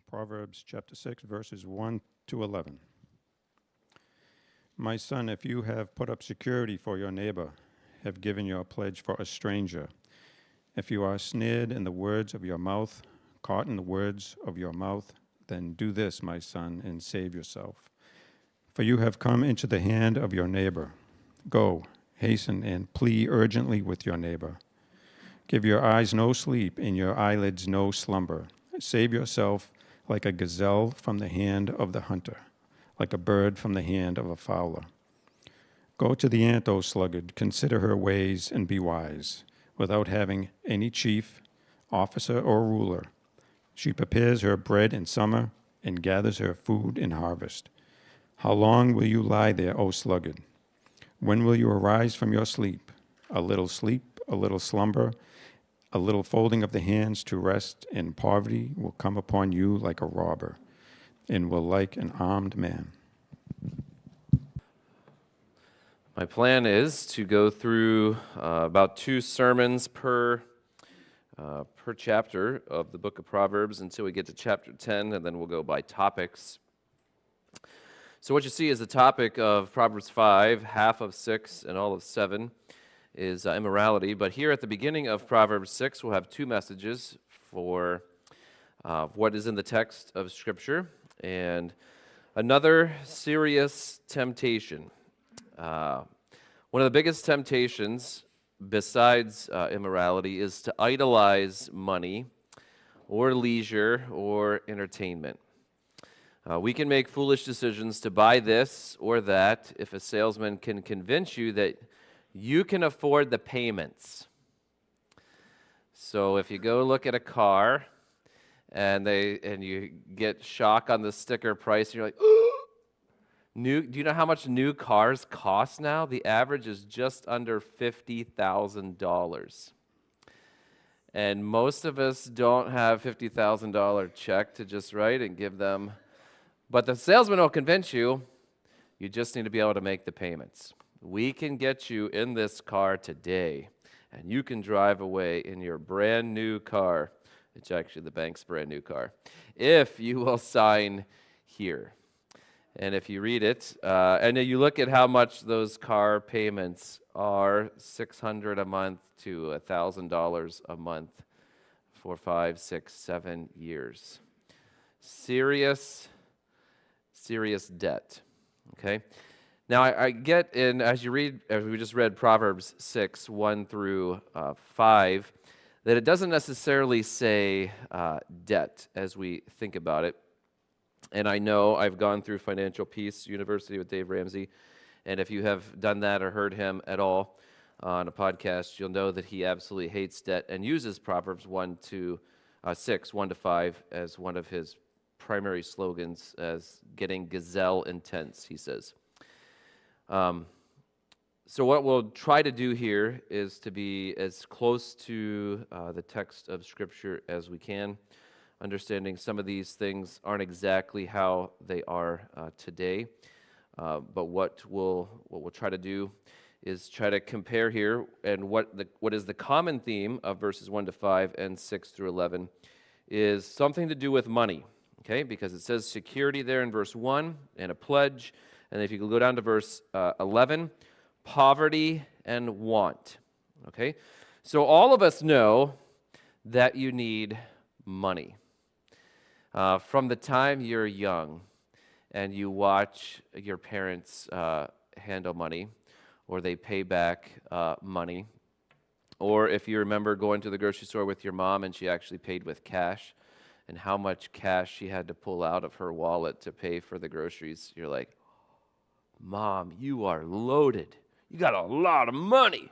Proverbs chapter 6, verses 1 to 11. My son, if you have put up security for your neighbor, have given your pledge for a stranger, if you are snared in the words of your mouth, caught in the words of your mouth, then do this, my son, and save yourself. For you have come into the hand of your neighbor. Go, hasten, and plea urgently with your neighbor. Give your eyes no sleep, and your eyelids no slumber. Save yourself like a gazelle from the hand of the hunter, like a bird from the hand of a fowler. Go to the ant, O sluggard, consider her ways and be wise. Without having any chief, officer, or ruler, she prepares her bread in summer and gathers her food in harvest. How long will you lie there, O sluggard? When will you arise from your sleep, a little slumber, a little folding of the hands to rest, and poverty will come upon you like a robber, and will like an armed man. My plan is to go through about 2 sermons per chapter of the book of Proverbs until we get to chapter 10, and then we'll go by topics. So what you see is the topic of Proverbs 5, half of 6, and all of 7 is immorality. But here at the beginning of Proverbs 6, we'll have 2 messages for what is in the text of Scripture and another serious temptation. One of the biggest temptations, besides immorality, is to idolize money or leisure or entertainment. We can make foolish decisions to buy this or that if a salesman can convince you that you can afford the payments. So if you go look at a car and you get shock on the sticker price, and you're like, do you know how much new cars cost now? The average is just under $50,000. And most of us don't have $50,000 check to just write and give them. But the salesman will convince you, you just need to be able to make the payments. We can get you in this car today, and you can drive away in your brand new car. It's actually the bank's brand new car, if you will sign here. And if you read it, and you look at how much those car payments are, $600 a month to $1,000 a month for 5, 6, 7 years. Serious debt. Okay. Now I get in as we just read Proverbs 6, 1 through 5, that it doesn't necessarily say debt as we think about it. And I know I've gone through Financial Peace University with Dave Ramsey, and if you have done that or heard him at all on a podcast, you'll know that he absolutely hates debt and uses Proverbs 1 to 6, 1 to 5 as one of his primary slogans, as getting gazelle intense, he says. So what we'll try to do here is to be as close to the text of Scripture as we can, understanding some of these things aren't exactly how they are today, but what we'll try to do is try to compare here, and what is the common theme of verses 1 to 5 and 6 through 11 is something to do with money, okay? Because it says security there in verse 1 and a pledge, and if you go down to verse 11, poverty and want, okay? So all of us know that you need money. From the time you're young and you watch your parents handle money, or they pay back money, or if you remember going to the grocery store with your mom and she actually paid with cash, and how much cash she had to pull out of her wallet to pay for the groceries, you're like, Mom, you are loaded. You got a lot of money.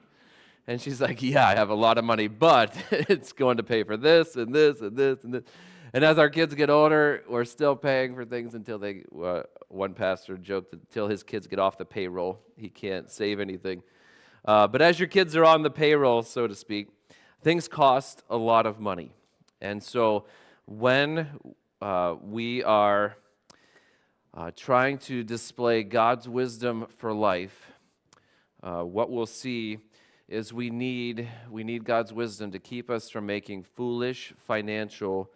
And she's like, yeah, I have a lot of money, but it's going to pay for this and this and this and this. And as our kids get older, we're still paying for things until one pastor joked, until his kids get off the payroll, he can't save anything. But as your kids are on the payroll, so to speak, things cost a lot of money. And so when we are trying to display God's wisdom for life, what we'll see is we need God's wisdom to keep us from making foolish financial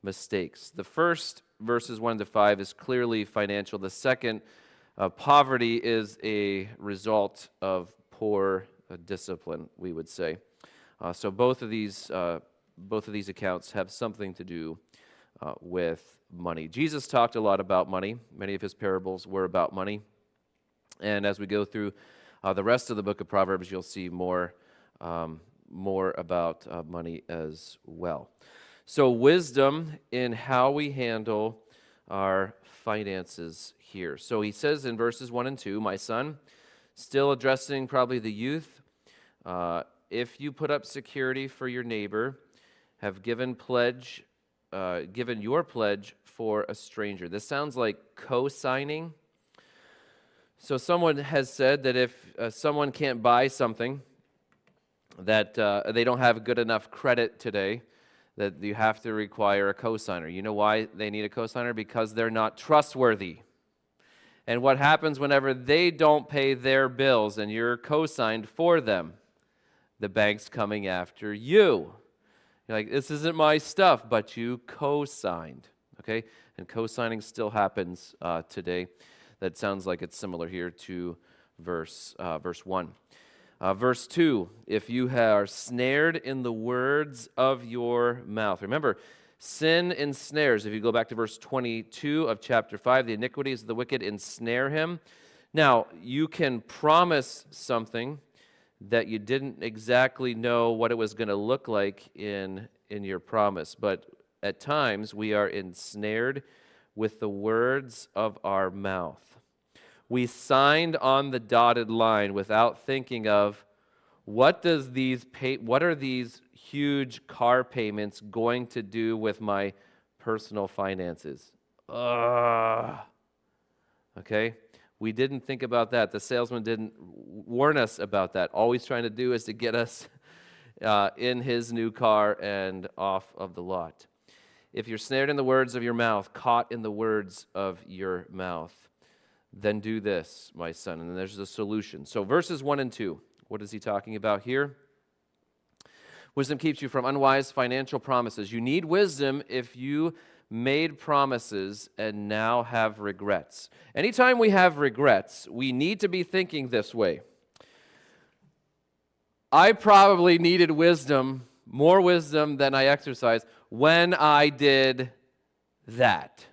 mistakes. The first, verses 1 to 5, is clearly financial. The second, poverty is a result of poor discipline, we would say. So both of these accounts have something to do with money. Jesus talked a lot about money. Many of his parables were about money. And as we go through the rest of the book of Proverbs, you'll see more about money as well. So wisdom in how we handle our finances here. So he says in verses 1 and 2, my son, still addressing probably the youth, if you put up security for your neighbor, have given your pledge for a stranger. This sounds like co-signing. So someone has said that if someone can't buy something, that they don't have good enough credit today, that you have to require a cosigner. You know why they need a cosigner? Because they're not trustworthy. And what happens whenever they don't pay their bills and you're co-signed for them? The bank's coming after you. You're like, this isn't my stuff, but you co-signed, okay? And co-signing still happens today. That sounds like it's similar here to verse 1. Verse 2, if you are snared in the words of your mouth. Remember, sin ensnares. If you go back to verse 22 of chapter 5, the iniquities of the wicked ensnare him. Now, you can promise something that you didn't exactly know what it was going to look like in your promise. But at times, we are ensnared with the words of our mouth. We signed on the dotted line without thinking of what are these huge car payments going to do with my personal finances? Okay? We didn't think about that. The salesman didn't warn us about that. All he's trying to do is to get us in his new car and off of the lot. If you're snared in the words of your mouth, caught in the words of your mouth, then do this, my son. And there's the solution. So verses 1 and 2, what is he talking about here? Wisdom keeps you from unwise financial promises. You need wisdom if you made promises and now have regrets. Anytime we have regrets, we need to be thinking this way. I probably needed wisdom, more wisdom than I exercised when I did that.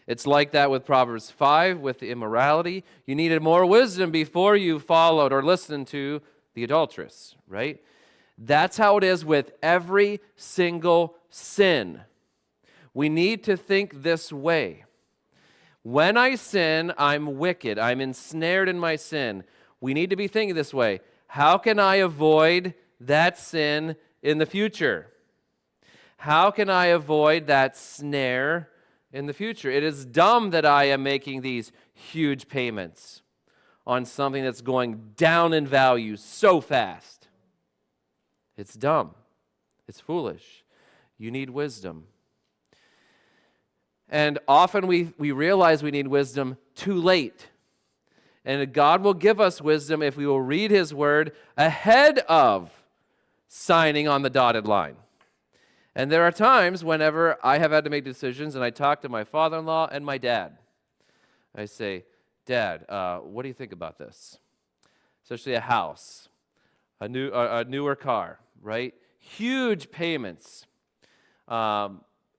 It's like that with Proverbs 5, with the immorality. You needed more wisdom before you followed or listened to the adulteress, right? That's how it is with every single sin. We need to think this way. When I sin, I'm wicked. I'm ensnared in my sin. We need to be thinking this way. How can I avoid that sin in the future? How can I avoid that snare in the future? It is dumb that I am making these huge payments on something that's going down in value so fast. It's dumb. It's foolish. You need wisdom. And often we realize we need wisdom too late. And God will give us wisdom if we will read His Word ahead of signing on the dotted line. And there are times whenever I have had to make decisions and I talk to my father-in-law and my dad. I say, Dad, what do you think about this? Especially a house, a newer car, right? Huge payments.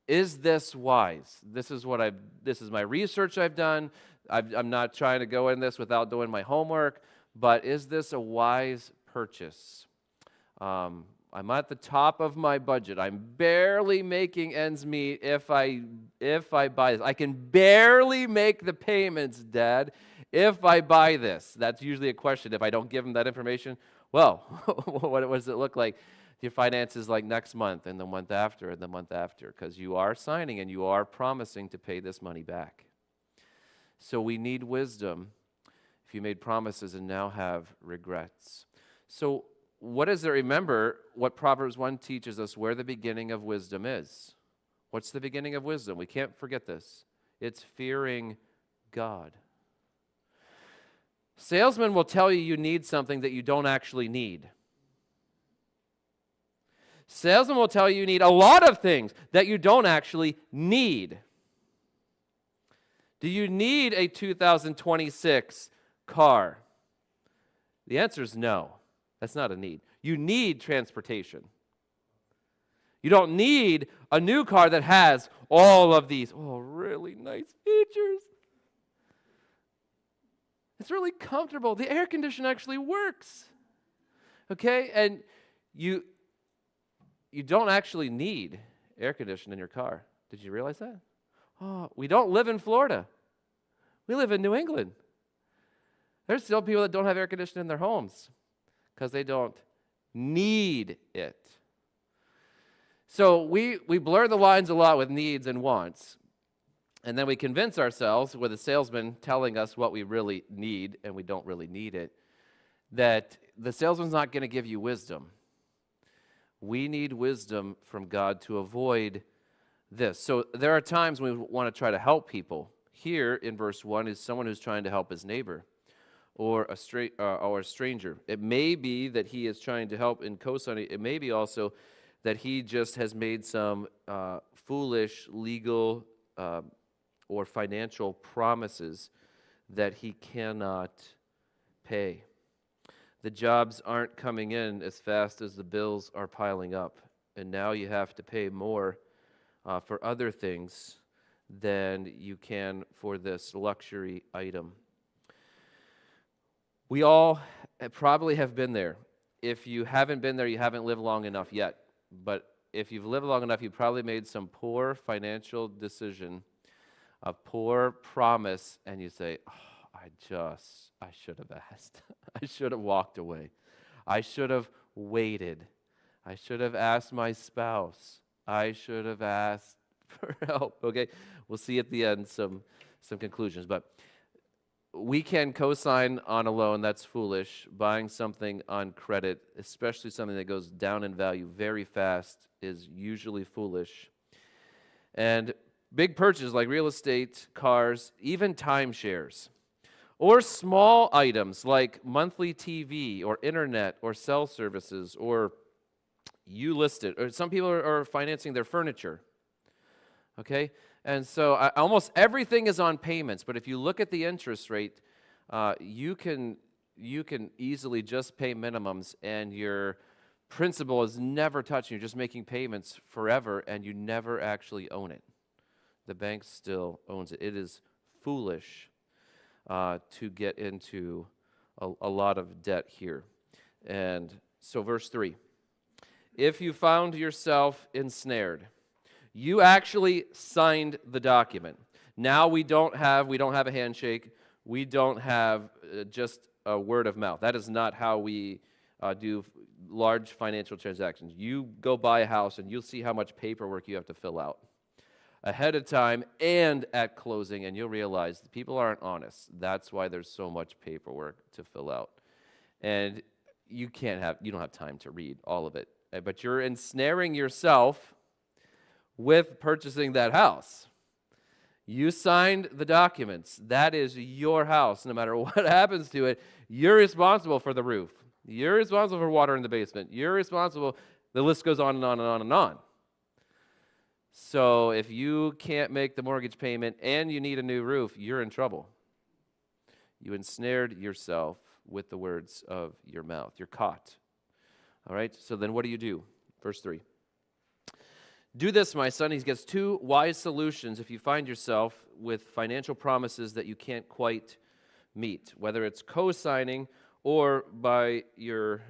Is this wise? This is my research I've done. I'm not trying to go in this without doing my homework, but is this a wise purchase? I'm at the top of my budget. I'm barely making ends meet if I buy this. I can barely make the payments, Dad, if I buy this. That's usually a question. If I don't give them that information, well, what does it look like? Your finances like next month and the month after and the month after, because you are signing and you are promising to pay this money back. So we need wisdom if you made promises and now have regrets. So what is there? Remember what Proverbs 1 teaches us where the beginning of wisdom is. What's the beginning of wisdom? We can't forget this. It's fearing God. Salesmen will tell you need something that you don't actually need. Salesmen will tell you need a lot of things that you don't actually need. Do you need a 2026 car? The answer is no. That's not a need. You need transportation. You don't need a new car that has all of these, really nice features. It's really comfortable. The air conditioner actually works. Okay? And you don't actually need air conditioning in your car. Did you realize that? We don't live in Florida. We live in New England. There's still people that don't have air conditioning in their homes because they don't need it. So we blur the lines a lot with needs and wants. And then we convince ourselves with a salesman telling us what we really need, and we don't really need it, that the salesman's not going to give you wisdom. We need wisdom from God to avoid this. So there are times when we want to try to help people. Here in verse 1 is someone who's trying to help his neighbor or a stranger. It may be that he is trying to help in co-signing. It may be also that he just has made some foolish legal or financial promises that he cannot pay. The jobs aren't coming in as fast as the bills are piling up, and now you have to pay more for other things than you can for this luxury item. We all probably have been there. If you haven't been there, you haven't lived long enough yet. But if you've lived long enough, you've probably made some poor financial decision, a poor promise, and you say, I should have asked. I should have walked away. I should have waited. I should have asked my spouse. I should have asked for help. Okay, we'll see at the end some conclusions. But we can co-sign on a loan. That's foolish. Buying something on credit, especially something that goes down in value very fast, is usually foolish. And big purchases like real estate, cars, even timeshares, or small items like monthly TV or internet or cell services, or you list it. Or some people are financing their furniture. Okay? And so almost everything is on payments, but if you look at the interest rate, you can easily just pay minimums, and your principal is never touching. You're just making payments forever, and you never actually own it. The bank still owns it. It is foolish to get into a lot of debt here. And so verse 3, if you found yourself ensnared, you actually signed the document. Now we don't have a handshake. We don't have just a word of mouth. That is not how we do large financial transactions. You go buy a house and you'll see how much paperwork you have to fill out ahead of time and at closing, and you'll realize that people aren't honest. That's why there's so much paperwork to fill out. And you don't have time to read all of it. But you're ensnaring yourself with purchasing that house. You signed the documents. That is your house. No matter what happens to it, you're responsible for the roof. You're responsible for water in the basement. You're responsible. The list goes on and on and on and on. So if you can't make the mortgage payment and you need a new roof, you're in trouble. You ensnared yourself with the words of your mouth. You're caught. All right? So then what do? Verse 3. Do this, my son. He gets two wise solutions if you find yourself with financial promises that you can't quite meet, whether it's co-signing or by your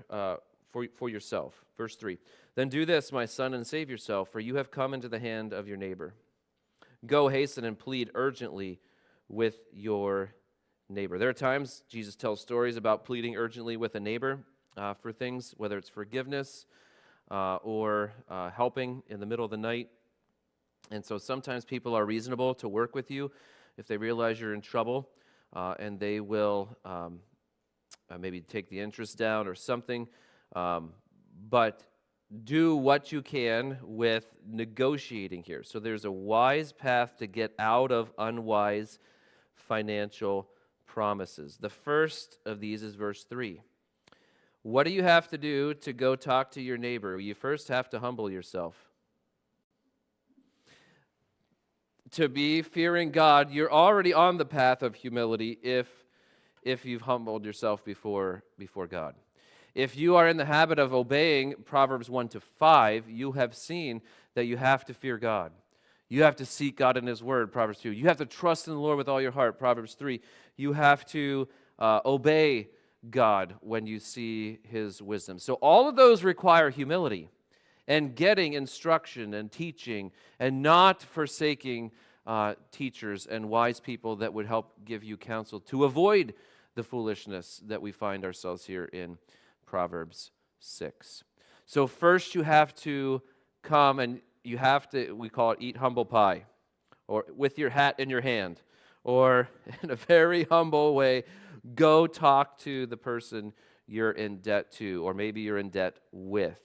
for yourself. Verse 3. Then do this, my son, and save yourself, for you have come into the hand of your neighbor. Go, hasten, and plead urgently with your neighbor. There are times Jesus tells stories about pleading urgently with a neighbor for things, whether it's forgiveness or helping in the middle of the night. And so sometimes people are reasonable to work with you if they realize you're in trouble, and they will maybe take the interest down or something. But do what you can with negotiating here. So there's a wise path to get out of unwise financial promises. The first of these is verse 3. What do you have to do to go talk to your neighbor? You first have to humble yourself. To be fearing God, you're already on the path of humility if you've humbled yourself before God. If you are in the habit of obeying Proverbs 1 to 5, you have seen that you have to fear God. You have to seek God in His Word, Proverbs 2. You have to trust in the Lord with all your heart, Proverbs 3. You have to obey God when you see His wisdom. So all of those require humility and getting instruction and teaching and not forsaking teachers and wise people that would help give you counsel to avoid the foolishness that we find ourselves here in Proverbs 6. So first you have to come and you have to, we call it eat humble pie, or with your hat in your hand, or in a very humble way, go talk to the person you're in debt to, or maybe you're in debt with.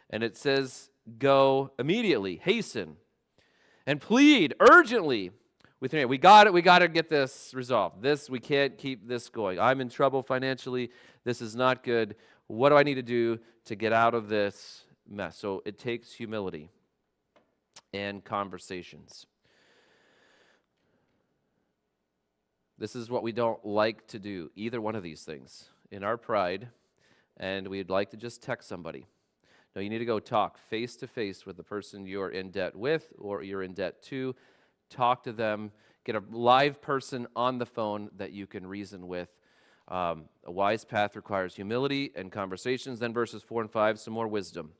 And it says, go immediately, hasten, and plead urgently with your neighbor. We got to get this resolved. We can't keep this going. I'm in trouble financially. This is not good. What do I need to do to get out of this mess? So it takes humility and conversations. This is what we don't like to do, either one of these things, in our pride, and we'd like to just text somebody. No, you need to go talk face to face with the person you're in debt with or you're in debt to. Talk to them. Get a live person on the phone that you can reason with. A wise path requires humility and conversations. Then verses 4 and 5, some more wisdom.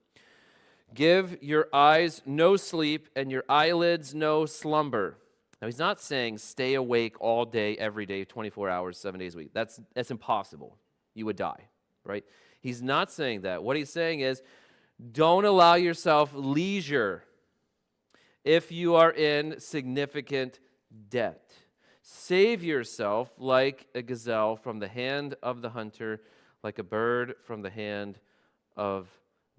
Give your eyes no sleep and your eyelids no slumber. Now, he's not saying stay awake all day, every day, 24 hours, 7 days a week. That's impossible. You would die, right? He's not saying that. What he's saying is don't allow yourself leisure if you are in significant debt. Save yourself like a gazelle from the hand of the hunter, like a bird from the hand of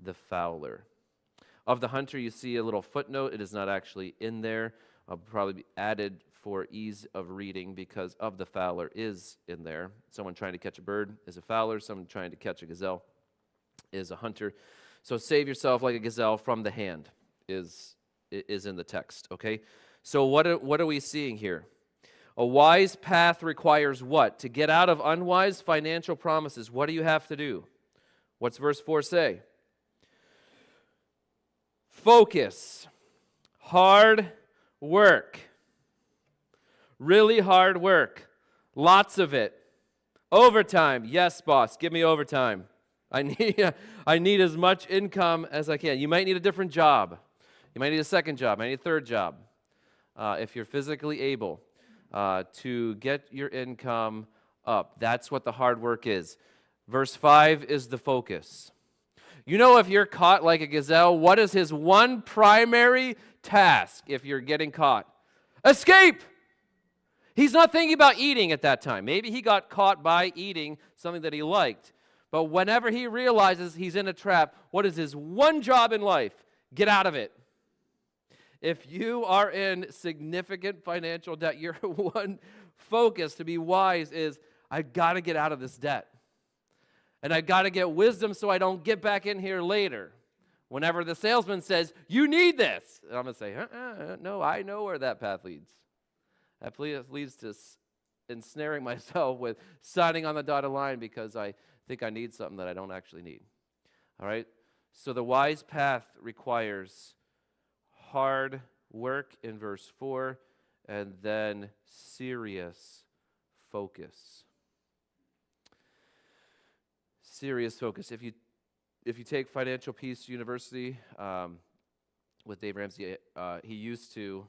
the fowler. Of the hunter, you see a little footnote. It is not actually in there. I'll probably be added for ease of reading because of the fowler is in there. Someone trying to catch a bird is a fowler. Someone trying to catch a gazelle is a hunter. So save yourself like a gazelle from the hand is in the text, okay? So what are we seeing here? A wise path requires what? To get out of unwise financial promises, what do you have to do? What's verse 4 say? Focus. Hard work. Really hard work. Lots of it. Overtime. Yes, boss, give me overtime. I need as much income as I can. You might need a different job. You might need a second job. You might need a third job. If you're physically able to get your income up. That's what the hard work is. Verse 5 is the focus. You know, if you're caught like a gazelle, what is his one primary task if you're getting caught? Escape! He's not thinking about eating at that time. Maybe he got caught by eating something that he liked. But whenever he realizes he's in a trap, what is his one job in life? Get out of it. If you are in significant financial debt, your one focus to be wise is, I've got to get out of this debt. And I've got to get wisdom so I don't get back in here later. Whenever the salesman says, you need this, and I'm going to say, no, I know where that path leads. That leads to ensnaring myself with signing on the dotted line because I think I need something that I don't actually need. All right? So the wise path requires hard work in verse 4 and then serious focus. Serious focus. If you take Financial Peace University with Dave Ramsey, he used to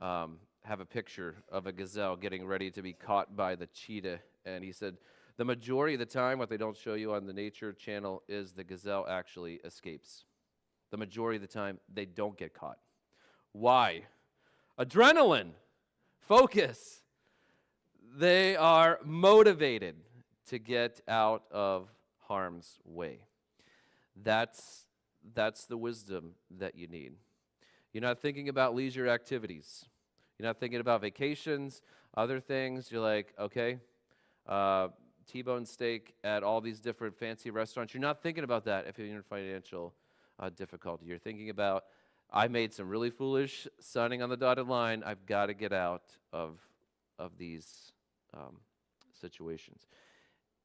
have a picture of a gazelle getting ready to be caught by the cheetah, and he said the majority of the time, what they don't show you on the Nature Channel is the gazelle actually escapes. The majority of the time, they don't get caught. Why? Adrenaline, focus. They are motivated to get out of harm's way. That's the wisdom that you need. You're not thinking about leisure activities. You're not thinking about vacations, other things. You're like, okay, T-bone steak at all these different fancy restaurants. You're not thinking about that if you're in financial difficulty. You're thinking about, I made some really foolish signing on the dotted line. I've got to get out of these situations.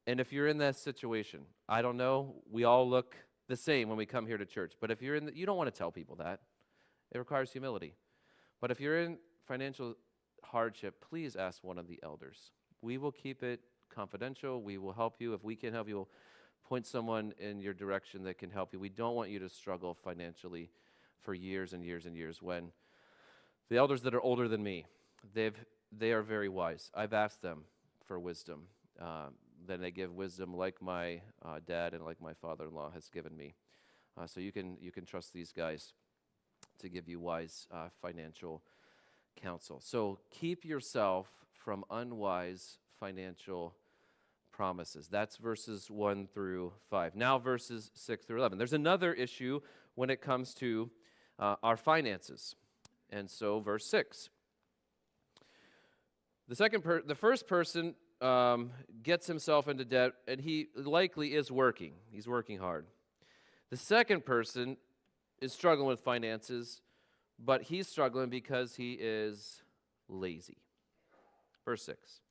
And if you're in that situation, I don't know, we all look the same when we come here to church. But if you're in, you don't want to tell people that. It requires humility. But if you're in financial hardship, please ask one of the elders. We will keep it confidential. We will help you. If we can help you, we'll point someone in your direction that can help you. We don't want you to struggle financially for years and years and years. When the elders that are older than me, they are very wise. I've asked them for wisdom. Then they give wisdom like my dad and like my father-in-law has given me. So you can trust these guys to give you wise financial counsel. So keep yourself from unwise financial promises. That's verses 1 through 5. Now verses 6 through 11. There's another issue when it comes to our finances. And so verse 6. The first person gets himself into debt, and he likely is working. He's working hard. The second person is struggling with finances, but he's struggling because he is lazy. Verse 6.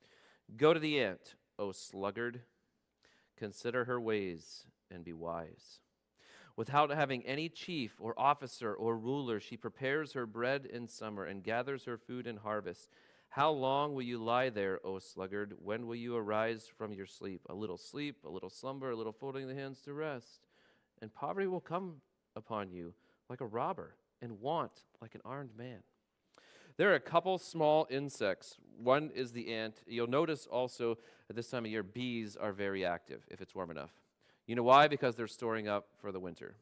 Go to the ant, O sluggard. Consider her ways and be wise. Without having any chief or officer or ruler, she prepares her bread in summer and gathers her food in harvest. How long will you lie there, O sluggard? When will you arise from your sleep? A little slumber, a little folding the hands to rest. And poverty will come upon you like a robber, and want like an armed man. There are a couple small insects. One is the ant. You'll notice also at this time of year, bees are very active if it's warm enough. You know why? Because they're storing up for the winter.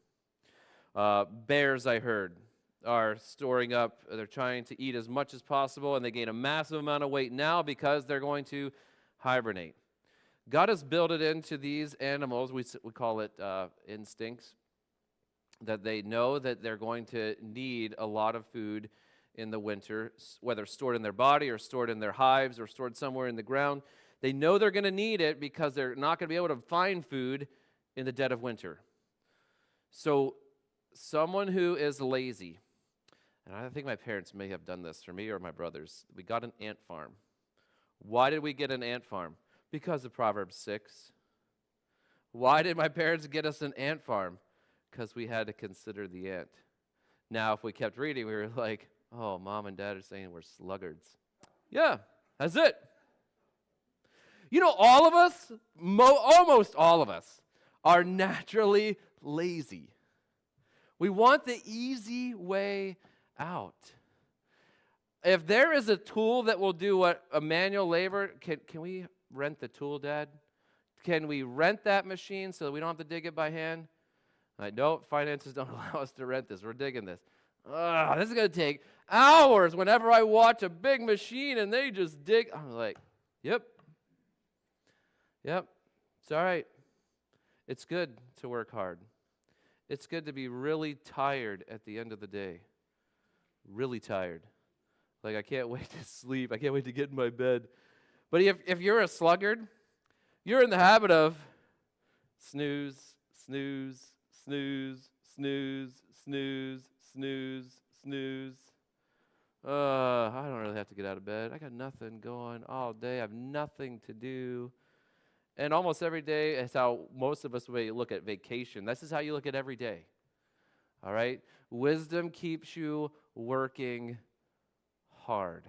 Bears, I heard, are storing up. They're trying to eat as much as possible, and they gain a massive amount of weight now because they're going to hibernate. God has built it into these animals, we call it instincts, that they know that they're going to need a lot of food in the winter, whether stored in their body or stored in their hives or stored somewhere in the ground. They know they're going to need it because they're not going to be able to find food in the dead of winter. So someone who is lazy, and I think my parents may have done this for me or my brothers, we got an ant farm. Why did we get an ant farm? Because of Proverbs 6. Why did my parents get us an ant farm? Because we had to consider the ant. Now, if we kept reading, we were like, oh, Mom and Dad are saying we're sluggards. Yeah, that's it. You know, all of us, almost all of us, are naturally lazy. We want the easy way out. If there is a tool that will do what a manual labor, can we rent the tool, Dad? Can we rent that machine so that we don't have to dig it by hand? No, finances don't allow us to rent this. We're digging this. This is going to take hours whenever I watch a big machine and they just dig. I'm like, yep, it's all right. It's good to work hard. It's good to be really tired at the end of the day. Really tired. Like, I can't wait to sleep. I can't wait to get in my bed. But if you're a sluggard, you're in the habit of snooze, snooze, snooze, snooze, snooze, snooze, snooze. I don't really have to get out of bed. I got nothing going all day. I have nothing to do. And almost every day is how most of us may look at vacation. This is how you look at every day. All right? Wisdom keeps you working hard.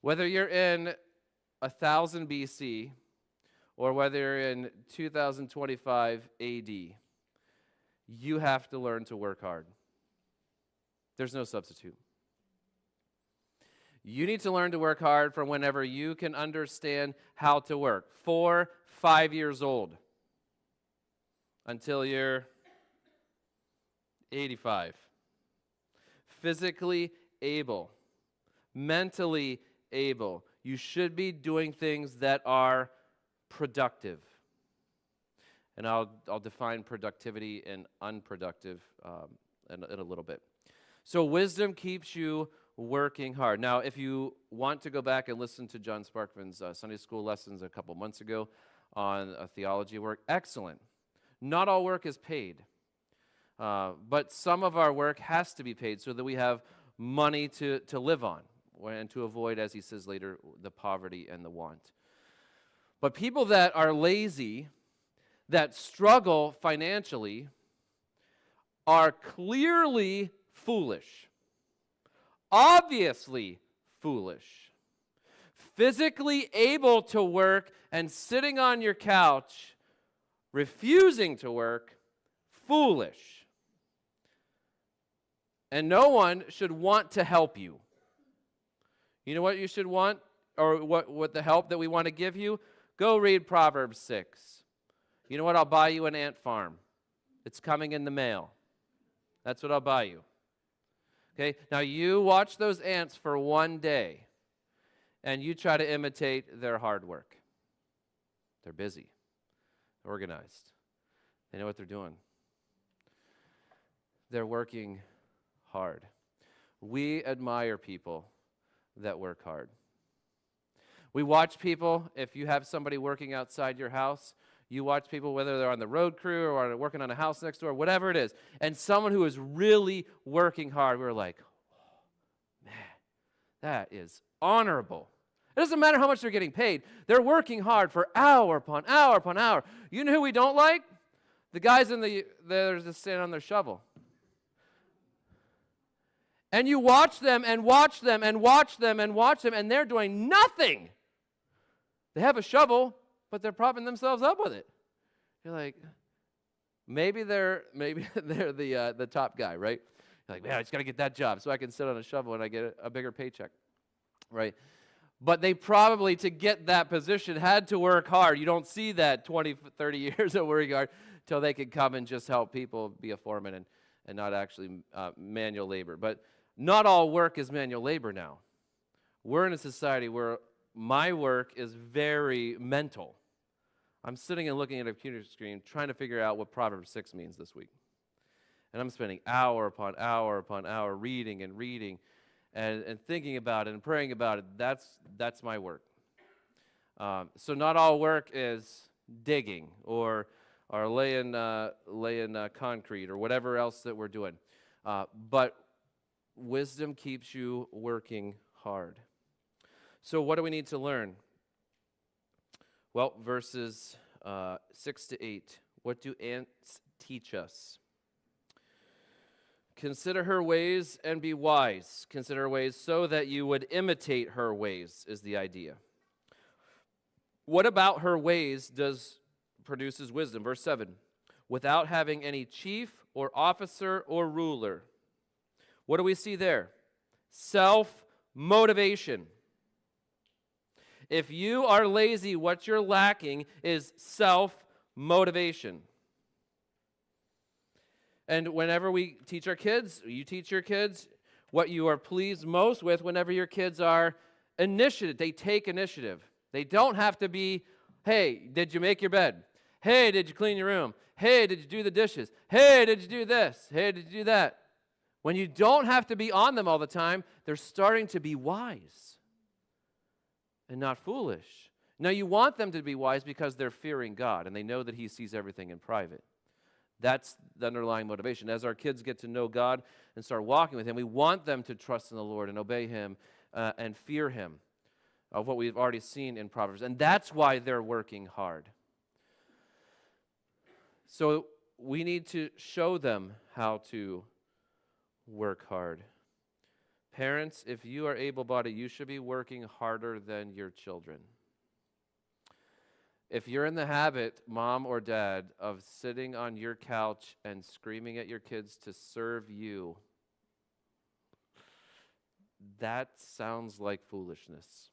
Whether you're in 1000 BC or whether you're in 2025 AD, you have to learn to work hard. There's no substitute. You need to learn to work hard from whenever you can understand how to work. 4, 5 years old until you're 85. Physically able, mentally able. You should be doing things that are productive. And I'll define productivity and unproductive in a little bit. So wisdom keeps you working hard. Now, if you want to go back and listen to John Sparkman's Sunday school lessons a couple months ago, on a theology work. Excellent. Not all work is paid, but some of our work has to be paid so that we have money to live on and to avoid, as he says later, the poverty and the want. But people that are lazy, that struggle financially, are clearly foolish, obviously foolish. Physically able to work and sitting on your couch, refusing to work, foolish. And no one should want to help you. You know what you should want, or what the help that we want to give you? Go read Proverbs 6. You know what? I'll buy you an ant farm. It's coming in the mail. That's what I'll buy you. Okay? Now you watch those ants for one day, and you try to imitate their hard work. They're busy, organized. They know what they're doing. They're working hard. We admire people that work hard. We watch people, if you have somebody working outside your house, you watch people, whether they're on the road crew or working on a house next door, whatever it is, and someone who is really working hard, we're like, oh, man, that is honorable. It doesn't matter how much they're getting paid. They're working hard for hour upon hour upon hour. You know who we don't like? The guys they're just standing on their shovel. And you watch them and watch them and watch them and watch them, and they're doing nothing. They have a shovel, but they're propping themselves up with it. You're like, maybe they're the top guy, right? You're like, man, I just got to get that job so I can sit on a shovel and I get a bigger paycheck, right? But they probably, to get that position, had to work hard. You don't see that 20, 30 years of working hard until they could come and just help people be a foreman and not actually manual labor. But not all work is manual labor now. We're in a society where my work is very mental. I'm sitting and looking at a computer screen trying to figure out what Proverbs 6 means this week. And I'm spending hour upon hour upon hour reading and thinking about it and praying about it. That's my work. So not all work is digging or laying concrete or whatever else that we're doing. But wisdom keeps you working hard. So what do we need to learn? Well, verses 6 to 8. What do ants teach us? Consider her ways and be wise. Consider her ways so that you would imitate her ways, is the idea. What about her ways produces wisdom? Verse 7. Without having any chief or officer or ruler. What do we see there? Self-motivation. If you are lazy, what you're lacking is self-motivation. And whenever we teach our kids, you teach your kids, what you are pleased most with whenever your kids are initiative, they take initiative. They don't have to be, hey, did you make your bed? Hey, did you clean your room? Hey, did you do the dishes? Hey, did you do this? Hey, did you do that? When you don't have to be on them all the time, they're starting to be wise and not foolish. Now, you want them to be wise because they're fearing God and they know that He sees everything in private. That's the underlying motivation. As our kids get to know God and start walking with Him, we want them to trust in the Lord and obey Him and fear Him, of what we've already seen in Proverbs. And that's why they're working hard. So we need to show them how to work hard. Parents, if you are able-bodied, you should be working harder than your children. If you're in the habit, mom or dad, of sitting on your couch and screaming at your kids to serve you, that sounds like foolishness.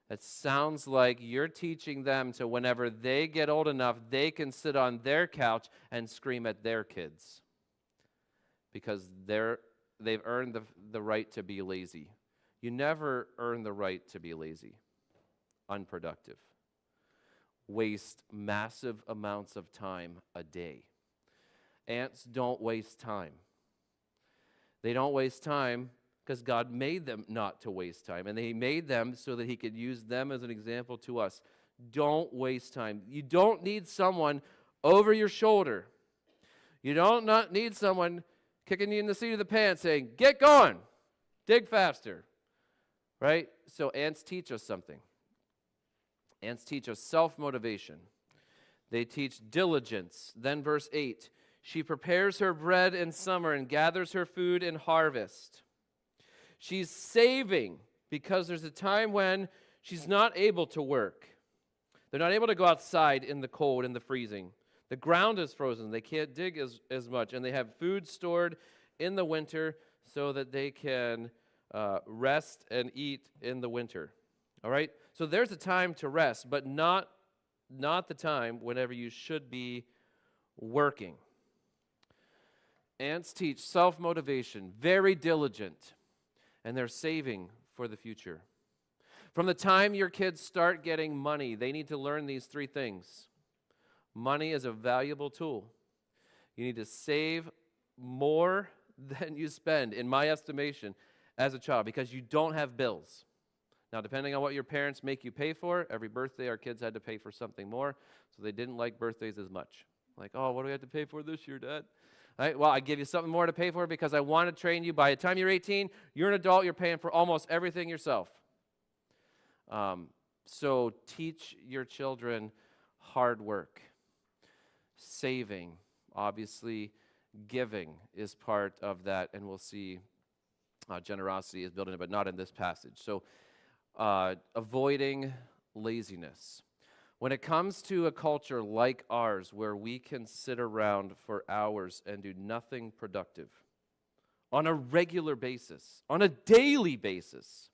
It sounds like you're teaching them to, whenever they get old enough, they can sit on their couch and scream at their kids because they've earned the right to be lazy. You never earn the right to be lazy, unproductive, waste massive amounts of time a day. Ants don't waste time. They don't waste time because God made them not to waste time, and He made them so that He could use them as an example to us. Don't waste time. You don't need someone over your shoulder. You don't not need someone kicking you in the seat of the pants saying, get going, dig faster, right? So ants teach us something. Ants teach us self-motivation. They teach diligence. Then verse 8, she prepares her bread in summer and gathers her food in harvest. She's saving because there's a time when she's not able to work. They're not able to go outside in the cold, in the freezing. The ground is frozen. They can't dig as much. And they have food stored in the winter so that they can rest and eat in the winter. All right? So there's a time to rest, but not the time whenever you should be working. Ants teach self-motivation, very diligent, and they're saving for the future. From the time your kids start getting money, they need to learn these three things. Money is a valuable tool. You need to save more than you spend, in my estimation, as a child, because you don't have bills. Now, depending on what your parents make you pay for, every birthday our kids had to pay for something more, so they didn't like birthdays as much. Like, oh, what do we have to pay for this year, Dad? All right, well, I give you something more to pay for because I want to train you. By the time you're 18, you're an adult, you're paying for almost everything yourself. So teach your children hard work, saving, obviously giving is part of that, and we'll see generosity is built in it, but not in this passage. So avoiding laziness. When it comes to a culture like ours where we can sit around for hours and do nothing productive on a regular basis, on a daily basis,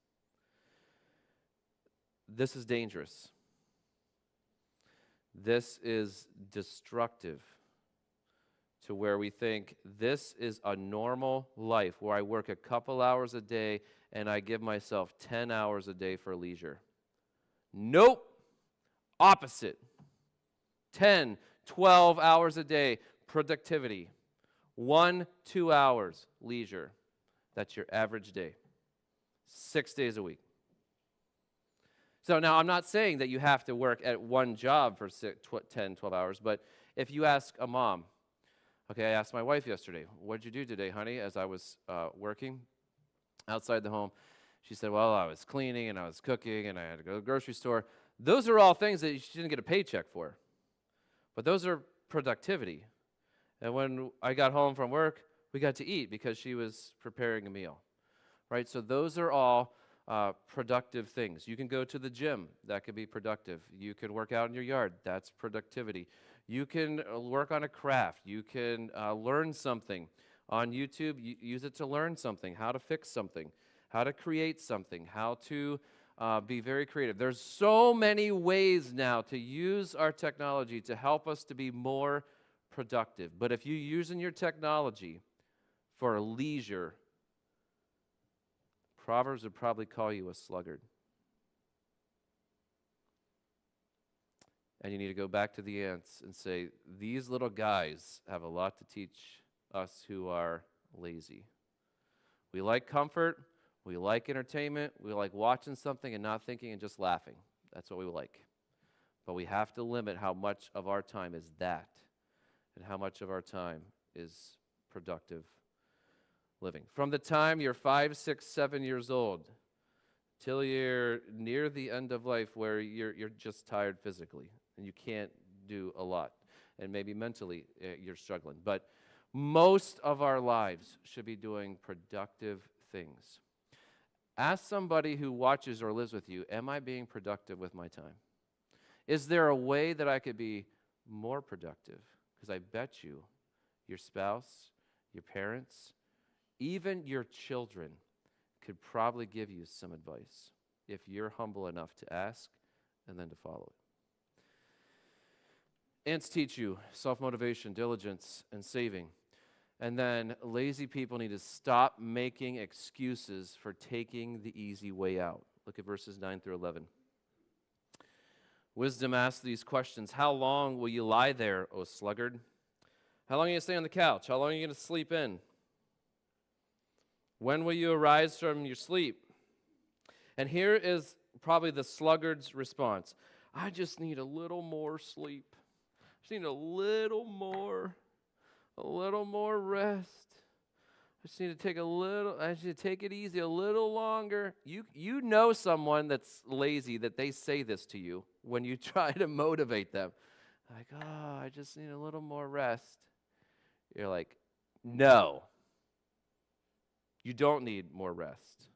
this is dangerous. This is destructive to where we think this is a normal life where I work a couple hours a day and I give myself 10 hours a day for leisure. Nope. Opposite. 10, 12 hours a day, productivity. 1, 2 hours, leisure. That's your average day. 6 days a week. So now I'm not saying that you have to work at one job for 10, 12 hours, but if you ask a mom, okay, I asked my wife yesterday, what did you do today, honey, as I was working outside the home? She said, well, I was cleaning and I was cooking and I had to go to the grocery store. Those are all things that she didn't get a paycheck for, but those are productivity. And when I got home from work, we got to eat because she was preparing a meal, right? So those are all productive things. You can go to the gym. That could be productive. You can work out in your yard. That's productivity. You can work on a craft. You can learn something on YouTube. Use it to learn something, how to fix something, how to create something, how to be very creative. There's so many ways now to use our technology to help us to be more productive. But if you're using your technology for leisure, Proverbs would probably call you a sluggard. And you need to go back to the ants and say, these little guys have a lot to teach us who are lazy. We like comfort. We like entertainment. We like watching something and not thinking and just laughing. That's what we like. But we have to limit how much of our time is that and how much of our time is productive living. From the time you're 5, 6, 7 years old till you're near the end of life where you're just tired physically and you can't do a lot. And maybe mentally you're struggling. But most of our lives should be doing productive things. Ask somebody who watches or lives with you, am I being productive with my time? Is there a way that I could be more productive? Because I bet you, your spouse, your parents, even your children could probably give you some advice if you're humble enough to ask and then to follow it. Ants teach you self-motivation, diligence, and saving. And then lazy people need to stop making excuses for taking the easy way out. Look at verses 9 through 11. Wisdom asks these questions. How long will you lie there, O sluggard? How long are you going to stay on the couch? How long are you going to sleep in? When will you arise from your sleep? And here is probably the sluggard's response. I just need a little more sleep. I just need a little more rest. I just need to take it easy a little longer. You know someone that's lazy that they say this to you when you try to motivate them. Like, oh, I just need a little more rest. You're like, no. You don't need more rest.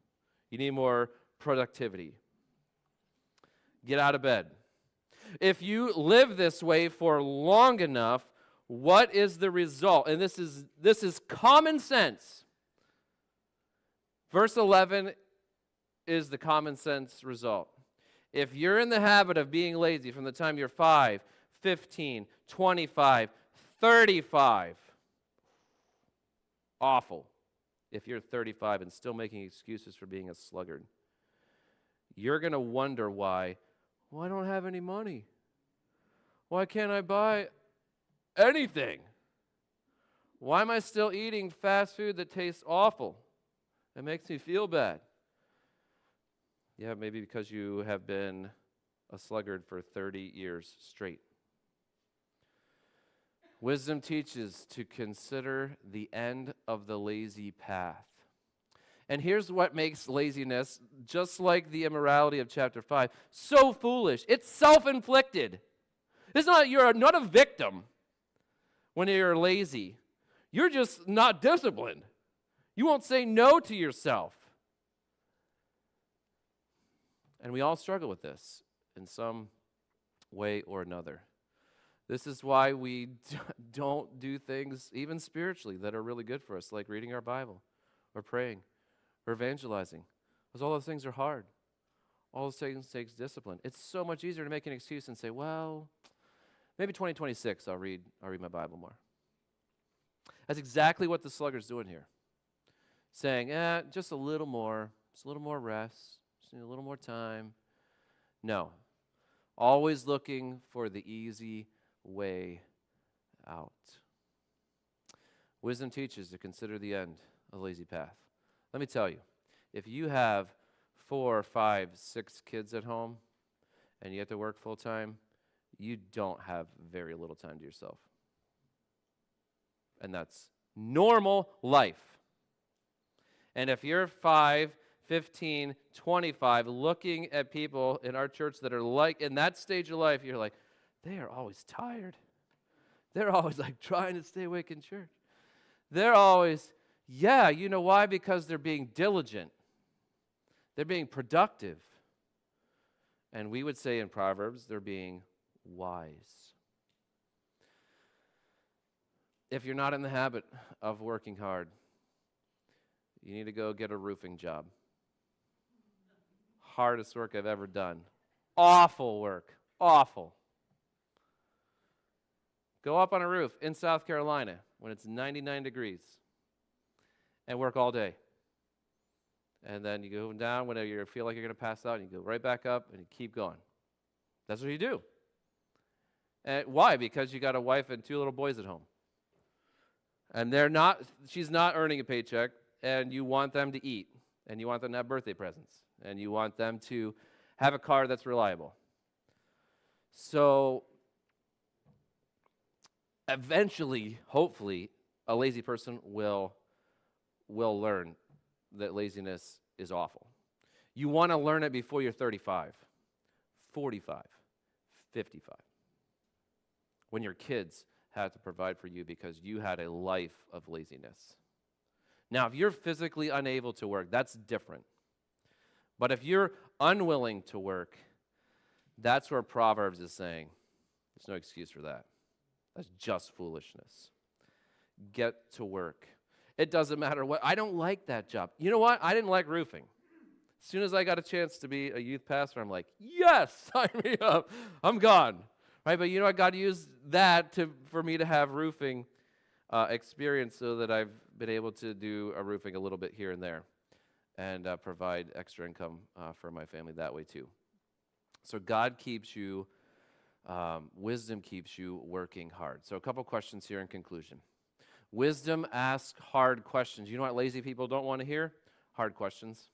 You need more productivity. Get out of bed. If you live this way for long enough, what is the result? And this is common sense. Verse 11 is the common sense result. If you're in the habit of being lazy from the time you're 5, 15, 25, 35, awful. If you're 35 and still making excuses for being a sluggard, you're going to wonder why. Well, I don't have any money. Why can't I buy anything? Why am I still eating fast food that tastes awful? It makes me feel bad. Yeah, maybe because you have been a sluggard for 30 years straight. Wisdom teaches to consider the end of the lazy path. And here's what makes laziness, just like the immorality of chapter 5, so foolish. It's self-inflicted. You're not a victim when you're lazy. You're just not disciplined. You won't say no to yourself. And we all struggle with this in some way or another. This is why we don't do things, even spiritually, that are really good for us, like reading our Bible or praying or evangelizing. Because all those things are hard. All those things takes discipline. It's so much easier to make an excuse and say, well, maybe 2026 I'll read my Bible more. That's exactly what the sluggard's doing here. Saying, just a little more rest, just need a little more time. No. Always looking for the easy way out. Wisdom teaches to consider the end of the lazy path. Let me tell you, if you have 4, 5, 6 kids at home and you have to work full time, you don't have very little time to yourself. And that's normal life. And if you're 5, 15, 25, looking at people in our church that are like in that stage of life, you're like, they are always tired. They're always like trying to stay awake in church. They're always, you know why? Because they're being diligent. They're being productive. And we would say in Proverbs, they're being wise. If you're not in the habit of working hard, you need to go get a roofing job. Hardest work I've ever done. Awful work. Awful. Go up on a roof in South Carolina when it's 99 degrees and work all day. And then you go down whenever you feel like you're going to pass out, and you go right back up and you keep going. That's what you do. And why? Because you got a wife and 2 little boys at home. And she's not earning a paycheck, and you want them to eat, and you want them to have birthday presents, and you want them to have a car that's reliable. So eventually, hopefully, a lazy person will learn that laziness is awful. You want to learn it before you're 35, 45, 55. When your kids had to provide for you because you had a life of laziness. Now, if you're physically unable to work, that's different. But if you're unwilling to work, that's where Proverbs is saying, there's no excuse for that. That's just foolishness. Get to work. It doesn't matter what. I don't like that job. You know what? I didn't like roofing. As soon as I got a chance to be a youth pastor, I'm like, yes, sign me up. I'm gone. Right? But you know what? God used that for me to have roofing experience so that I've been able to do a roofing a little bit here and there and provide extra income for my family that way too. So God keeps you, wisdom keeps you working hard. So a couple questions here in conclusion. Wisdom asks hard questions. You know what lazy people don't want to hear? Hard questions.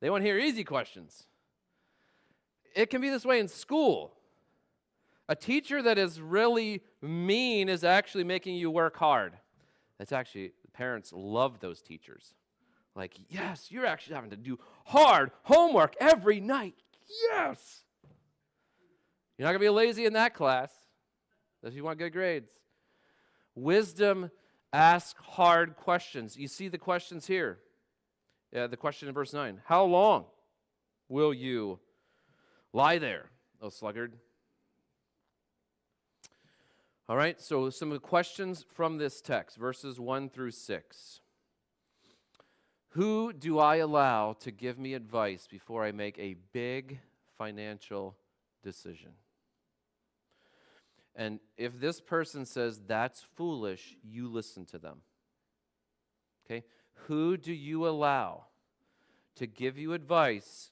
They want to hear easy questions. It can be this way in school. A teacher that is really mean is actually making you work hard. That's actually, parents love those teachers. Like, yes, you're actually having to do hard homework every night. Yes. You're not going to be lazy in that class if you want good grades. Wisdom asks hard questions. You see the questions here. Yeah, the question in verse 9. How long will you lie there, O sluggard? All right, so some of the questions from this text, verses 1 through 6. Who do I allow to give me advice before I make a big financial decision? And if this person says that's foolish, you listen to them. Okay? Who do you allow to give you advice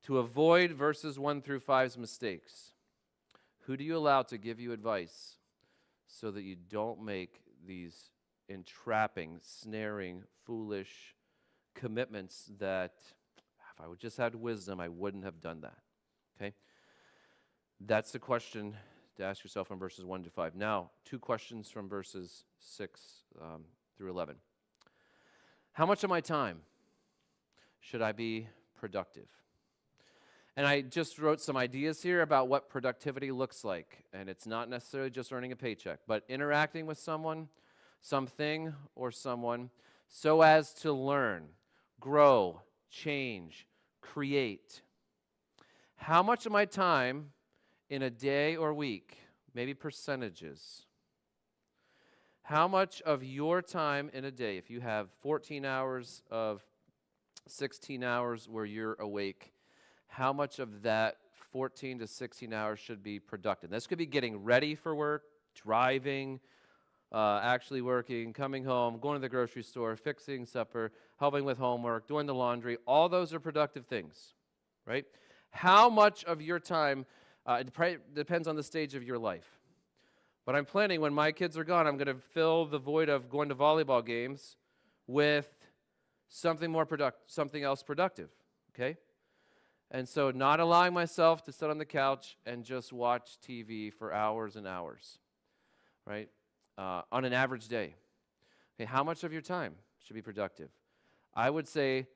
to avoid verses 1 through 5's mistakes? Who do you allow to give you advice so that you don't make these entrapping, snaring, foolish commitments that if I would just had wisdom, I wouldn't have done that? Okay? That's the question to ask yourself from verses 1 to 5. Now, two questions from verses 6 through 11. How much of my time should I be productive? And I just wrote some ideas here about what productivity looks like. And it's not necessarily just earning a paycheck, but interacting with someone, something, or someone so as to learn, grow, change, create. How much of my time in a day or week, maybe percentages, how much of your time in a day, if you have 14 hours of 16 hours where you're awake, how much of that 14 to 16 hours should be productive? This could be getting ready for work, driving, actually working, coming home, going to the grocery store, fixing supper, helping with homework, doing the laundry. All those are productive things, right? How much of your time, depends on the stage of your life. But I'm planning when my kids are gone, I'm going to fill the void of going to volleyball games with something else productive, okay? And so not allowing myself to sit on the couch and just watch TV for hours and hours, right? On an average day. Okay, how much of your time should be productive? I would say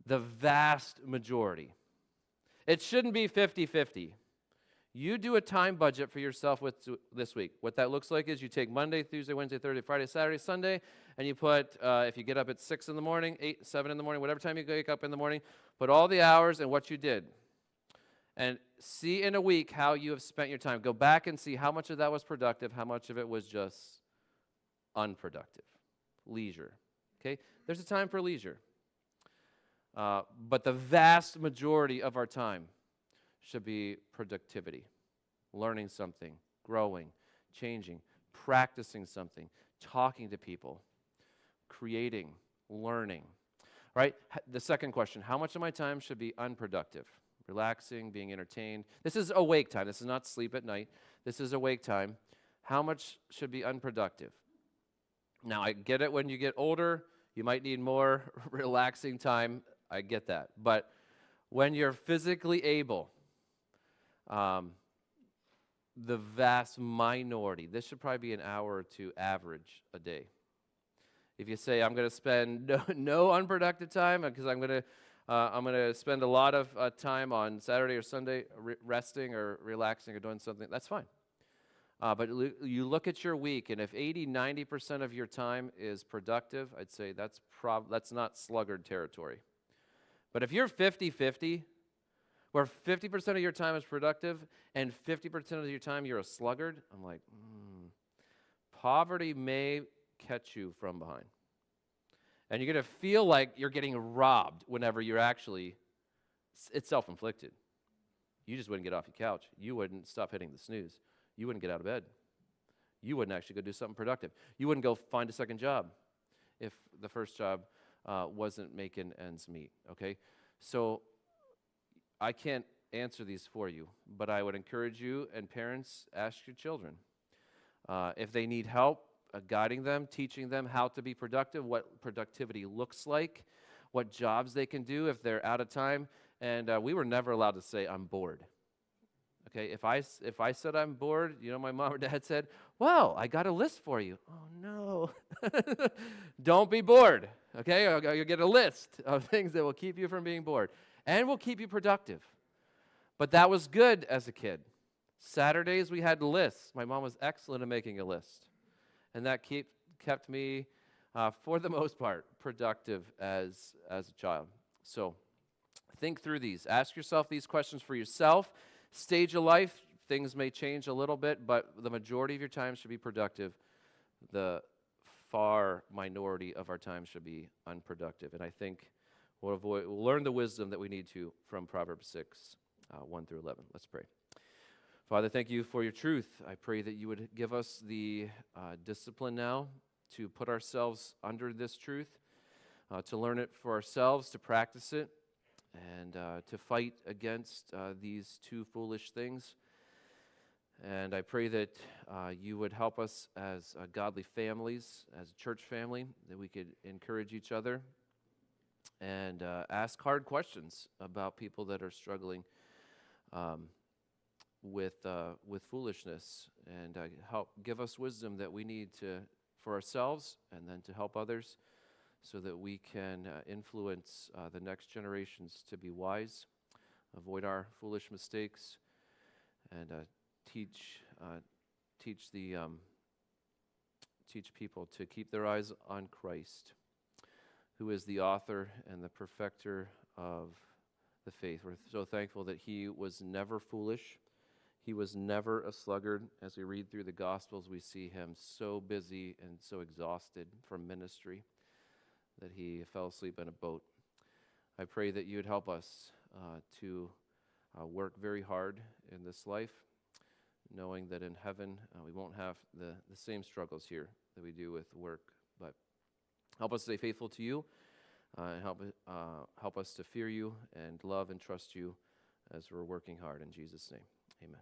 the vast majority. It shouldn't be 50-50. You do a time budget for yourself this week. What that looks like is you take Monday, Tuesday, Wednesday, Thursday, Friday, Saturday, Sunday, and you put, if you get up at 6 in the morning, 8, 7 in the morning, whatever time you wake up in the morning, put all the hours and what you did. And see in a week how you have spent your time. Go back and see how much of that was productive, how much of it was just unproductive. Leisure. Okay? There's a time for leisure. But the vast majority of our time should be productivity. Learning something, growing, changing, practicing something, talking to people, creating, learning. All right? The second question, how much of my time should be unproductive? Relaxing, being entertained. This is awake time. This is not sleep at night. This is awake time. How much should be unproductive? Now, I get it when you get older, you might need more relaxing time. I get that. But when you're physically able, the vast minority, this should probably be an hour or two average a day. If you say, I'm going to spend no unproductive time because I'm going to spend a lot of time on Saturday or Sunday resting or relaxing or doing something, that's fine. But you look at your week, and if 80-90% of your time is productive, I'd say that's not sluggard territory. But if you're 50-50, where 50% of your time is productive and 50% of your time you're a sluggard, I'm like, poverty may catch you from behind. And you're going to feel like you're getting robbed whenever you're actually, it's self-inflicted. You just wouldn't get off your couch. You wouldn't stop hitting the snooze. You wouldn't get out of bed. You wouldn't actually go do something productive. You wouldn't go find a second job if the first job wasn't making ends meet, okay? So I can't answer these for you, but I would encourage you and parents, ask your children. If they need help guiding them, teaching them how to be productive, what productivity looks like, what jobs they can do if they're out of time, And we were never allowed to say, I'm bored. Okay, if I said I'm bored, my mom or dad said, well, I got a list for you. Oh, no. Don't be bored, okay? You'll get a list of things that will keep you from being bored and will keep you productive. But that was good as a kid. Saturdays, we had lists. My mom was excellent at making a list. And that kept me, for the most part, productive as a child. So think through these. Ask yourself these questions for yourself. Stage of life, things may change a little bit, but the majority of your time should be productive. The far minority of our time should be unproductive. And I think we'll learn the wisdom that we need to from Proverbs 6, 1 through 11. Let's pray. Father, thank you for your truth. I pray that you would give us the discipline now to put ourselves under this truth, to learn it for ourselves, to practice it, and to fight against these two foolish things. And I pray that you would help us as godly families, as a church family, that we could encourage each other and ask hard questions about people that are struggling with foolishness, and help give us wisdom that we need for ourselves and then to help others, so that we can influence the next generations to be wise, avoid our foolish mistakes, and teach people to keep their eyes on Christ, who is the author and the perfecter of the faith. We're so thankful that he was never foolish. He was never a sluggard. As we read through the Gospels, we see him so busy and so exhausted from ministry that he fell asleep in a boat. I pray that you would help us to work very hard in this life, knowing that in heaven we won't have the same struggles here that we do with work. But help us stay faithful to you, and help us to fear you and love and trust you as we're working hard. In Jesus' name, amen.